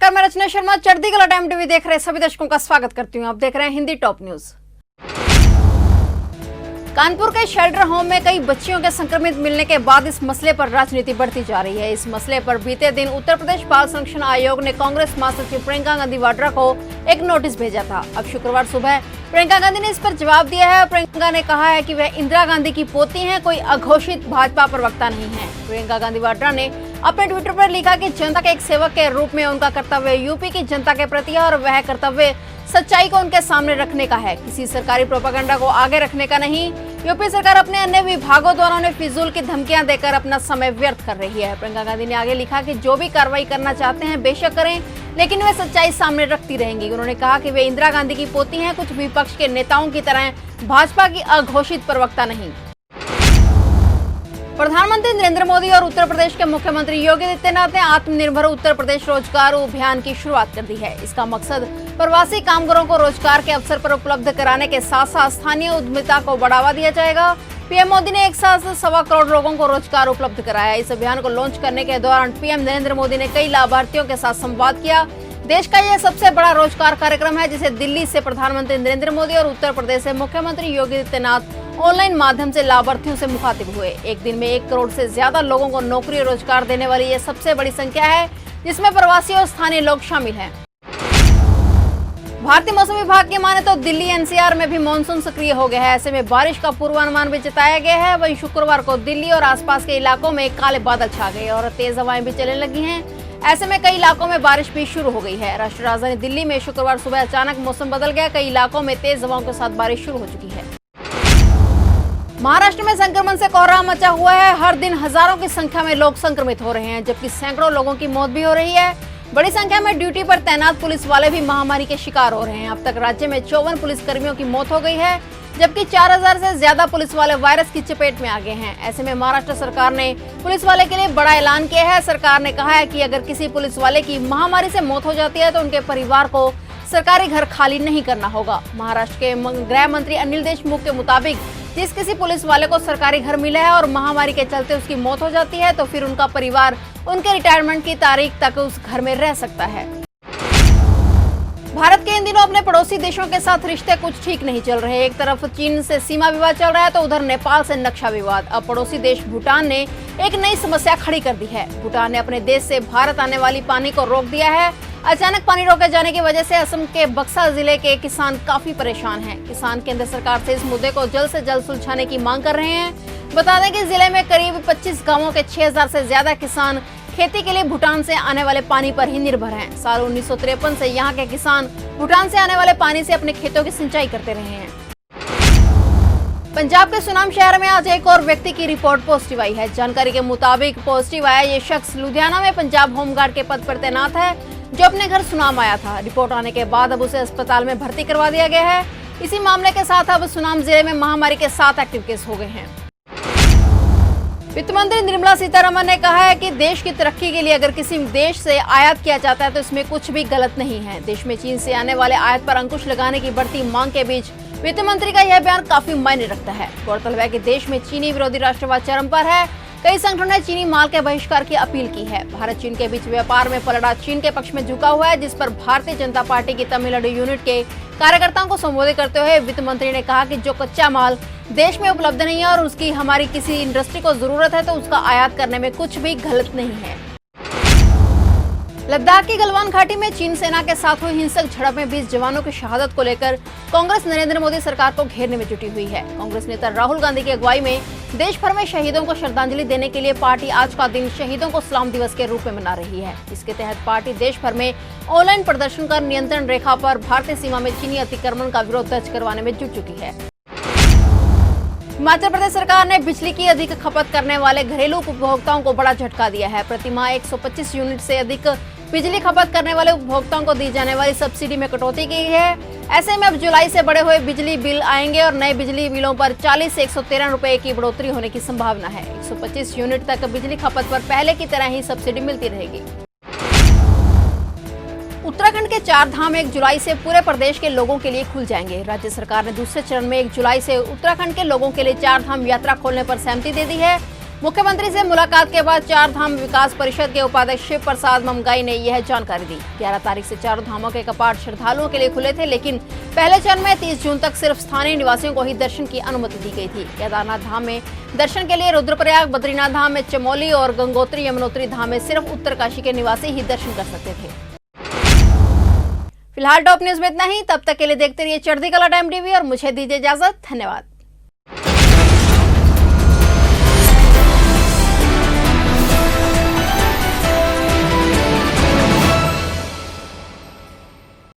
नमस्कार, मैं रचना शर्मा चढ़ती कला टाइम टीवी देख रहे सभी दर्शकों का स्वागत करती हूँ। आप देख रहे हैं हिंदी टॉप न्यूज। कानपुर के शेल्टर होम में कई बच्चियों के संक्रमित मिलने के बाद इस मसले पर राजनीति बढ़ती जा रही है। इस मसले पर बीते दिन उत्तर प्रदेश बाल संरक्षण आयोग ने कांग्रेस महासचिव प्रियंका गांधी वाड्रा को एक नोटिस भेजा था। अब शुक्रवार सुबह प्रियंका गांधी ने इस पर जवाब दिया है। प्रियंका ने कहा है कि वह इंदिरा गांधी की पोती हैं, कोई अघोषित भाजपा प्रवक्ता नहीं है। प्रियंका गांधी वाड्रा ने अपने ट्विटर पर लिखा कि जनता के एक सेवक के रूप में उनका कर्तव्य यूपी की जनता के प्रति है और वह कर्तव्य सच्चाई को उनके सामने रखने का है, किसी सरकारी प्रोपेगेंडा को आगे रखने का नहीं। यूपी सरकार अपने अन्य विभागों द्वारा उन्हें फिजूल की धमकियां देकर अपना समय व्यर्थ कर रही है। प्रियंका गांधी ने आगे लिखा कि जो भी कार्रवाई करना चाहते हैं बेशक करें, लेकिन वे सच्चाई सामने रखती रहेंगी। उन्होंने कहा कि वे इंदिरा गांधी की पोती हैं, कुछ विपक्ष के नेताओं की तरह भाजपा की अघोषित प्रवक्ता नहीं। प्रधानमंत्री नरेंद्र मोदी और उत्तर प्रदेश के मुख्यमंत्री योगी आदित्यनाथ ने आत्मनिर्भर उत्तर प्रदेश रोजगार अभियान की शुरुआत कर दी है। इसका मकसद प्रवासी कामगारों को रोजगार के अवसर पर उपलब्ध कराने के साथ साथ स्थानीय उद्यमिता को बढ़ावा दिया जाएगा। पीएम मोदी ने एक साथ 1.25 करोड़ लोगों को रोजगार उपलब्ध कराया। इस अभियान को लॉन्च करने के दौरान पीएम नरेंद्र मोदी ने कई लाभार्थियों के साथ संवाद किया। देश का यह सबसे बड़ा रोजगार कार्यक्रम है जिसे दिल्ली से प्रधानमंत्री नरेंद्र मोदी और उत्तर प्रदेश से मुख्यमंत्री योगी आदित्यनाथ ऑनलाइन माध्यम से लाभार्थियों से मुखातिब हुए। एक दिन में 1 करोड़ से ज्यादा लोगों को नौकरी और रोजगार देने वाली यह सबसे बड़ी संख्या है जिसमें प्रवासी और स्थानीय लोग शामिल हैं। भारतीय मौसम विभाग की माने तो दिल्ली एनसीआर में भी मानसून सक्रिय हो गया है। ऐसे में बारिश का पूर्वानुमान भी जताया गया है। वहीं शुक्रवार को दिल्ली और आसपास के इलाकों में काले बादल छा गए और तेज हवाएं भी चलने लगी हैं। ऐसे में कई इलाकों में बारिश भी शुरू हो गई है। राष्ट्रीय राजधानी दिल्ली में शुक्रवार सुबह अचानक मौसम बदल गया। कई इलाकों में तेज हवाओं के साथ बारिश शुरू हो चुकी है। महाराष्ट्र में संक्रमण से कोहराम मचा हुआ है। हर दिन हजारों की संख्या में लोग संक्रमित हो रहे हैं, जबकि सैकड़ों लोगों की मौत भी हो रही है। बड़ी संख्या में ड्यूटी पर तैनात पुलिस वाले भी महामारी के शिकार हो रहे हैं। अब तक राज्य में 54 पुलिसकर्मियों की मौत हो गई है, जबकि 4000 से ज्यादा पुलिस वाले वायरस की चपेट में आ गए हैं। ऐसे में महाराष्ट्र सरकार ने पुलिस वाले के लिए बड़ा ऐलान किया है। सरकार ने कहा है कि अगर किसी पुलिस वाले की महामारी से मौत हो जाती है तो उनके परिवार को सरकारी घर खाली नहीं करना होगा। महाराष्ट्र के गृह मंत्री अनिल देशमुख के मुताबिक जिस किसी पुलिस वाले को सरकारी घर मिला है और महामारी के चलते उसकी मौत हो जाती है तो फिर उनका परिवार उनके रिटायरमेंट की तारीख तक उस घर में रह सकता है। भारत के इन दिनों अपने पड़ोसी देशों के साथ रिश्ते कुछ ठीक नहीं चल रहे। एक तरफ चीन से सीमा विवाद चल रहा है तो उधर नेपाल से नक्शा विवाद। अब पड़ोसी देश भूटान ने एक नई समस्या खड़ी कर दी है। भूटान ने अपने देश से भारत आने वाली पानी को रोक दिया है। अचानक पानी रोके जाने की वजह से असम के बक्सा जिले के किसान काफी परेशान हैं। किसान केंद्र सरकार से इस मुद्दे को जल्द से जल्द सुलझाने की मांग कर रहे हैं। बता दें कि जिले में करीब 25 गांवों के 6000 से ज्यादा किसान खेती के लिए भूटान से आने वाले पानी पर ही निर्भर हैं। साल 1953 से यहाँ के किसान भूटान से आने वाले पानी से अपने खेतों की सिंचाई करते रहे हैं। पंजाब के सुनाम शहर में आज एक और व्यक्ति की रिपोर्ट पॉजिटिव आई है। जानकारी के मुताबिक पॉजिटिव आया ये शख्स लुधियाना में पंजाब होमगार्ड के पद पर तैनात है, जो अपने घर सुनाम आया था। रिपोर्ट आने के बाद अब उसे अस्पताल में भर्ती करवा दिया गया है। इसी मामले के साथ अब सुनाम जिले में महामारी के 7 एक्टिव केस हो गए हैं। वित्त मंत्री निर्मला सीतारमण ने कहा है कि देश की तरक्की के लिए अगर किसी देश से आयात किया जाता है तो इसमें कुछ भी गलत नहीं है। देश में चीन से आने वाले आयात पर अंकुश लगाने की बढ़ती मांग के बीच वित्त मंत्री का यह बयान काफी मायने रखता है। गौरतलब है कि देश में चीनी विरोधी राष्ट्रवाद चरम पर है। कई संगठनों ने चीनी माल के बहिष्कार की अपील की है। भारत चीन के बीच व्यापार में पलड़ा चीन के पक्ष में झुका हुआ है, जिस पर भारतीय जनता पार्टी की तमिलनाडु यूनिट के कार्यकर्ताओं को संबोधित करते हुए वित्त मंत्री ने कहा कि जो कच्चा माल देश में उपलब्ध नहीं है और उसकी हमारी किसी इंडस्ट्री को जरूरत है तो उसका आयात करने में कुछ भी गलत नहीं है। लद्दाख की गलवान घाटी में चीन सेना के साथ हुई हिंसक झड़प में 20 जवानों की शहादत को लेकर कांग्रेस नरेंद्र मोदी सरकार को घेरने में जुटी हुई है। कांग्रेस नेता राहुल गांधी की अगुवाई में देश भर में शहीदों को श्रद्धांजलि देने के लिए पार्टी आज का दिन शहीदों को सलाम दिवस के रूप में मना रही है। इसके तहत पार्टी देश भर में ऑनलाइन प्रदर्शन कर नियंत्रण रेखा पर भारतीय सीमा में चीनी अतिक्रमण का विरोध दर्ज करवाने में जुट चुकी है। हिमाचल प्रदेश सरकार ने बिजली की अधिक खपत करने वाले घरेलू उपभोक्ताओं को बड़ा झटका दिया है। प्रति माह 125 यूनिट से अधिक बिजली खपत करने वाले उपभोक्ताओं को दी जाने वाली सब्सिडी में कटौती की है। ऐसे में अब जुलाई से बढ़े हुए बिजली बिल आएंगे और नए बिजली बिलों पर 40 से 113 रुपए की बढ़ोतरी होने की संभावना है। 125 यूनिट तक बिजली खपत पर पहले की तरह ही सब्सिडी मिलती रहेगी। उत्तराखंड के 4 धाम 1 जुलाई से पूरे प्रदेश के लोगों के लिए खुल जाएंगे। राज्य सरकार ने दूसरे चरण में 1 जुलाई से उत्तराखंड के लोगों के लिए 4 धाम यात्रा खोलने पर सहमति दे दी है। मुख्यमंत्री से मुलाकात के बाद चार धाम विकास परिषद के उपाध्यक्ष शिव प्रसाद ममगाई ने यह जानकारी दी। 11 तारीख से चारों धामों के कपाट श्रद्धालुओं के लिए खुले थे, लेकिन पहले चरण में 30 जून तक सिर्फ स्थानीय निवासियों को ही दर्शन की अनुमति दी गई थी। केदारनाथ धाम में दर्शन के लिए रुद्रप्रयाग, बद्रीनाथ धाम में चमोली और गंगोत्री यमुनोत्री धाम में सिर्फ उत्तरकाशी के निवासी ही दर्शन कर सकते थे। फिलहाल टॉप न्यूज में इतना ही। तब तक के लिए देखते रहिए चढ़ती कला टाइम टीवी और मुझे दीजिए इजाजत। धन्यवाद।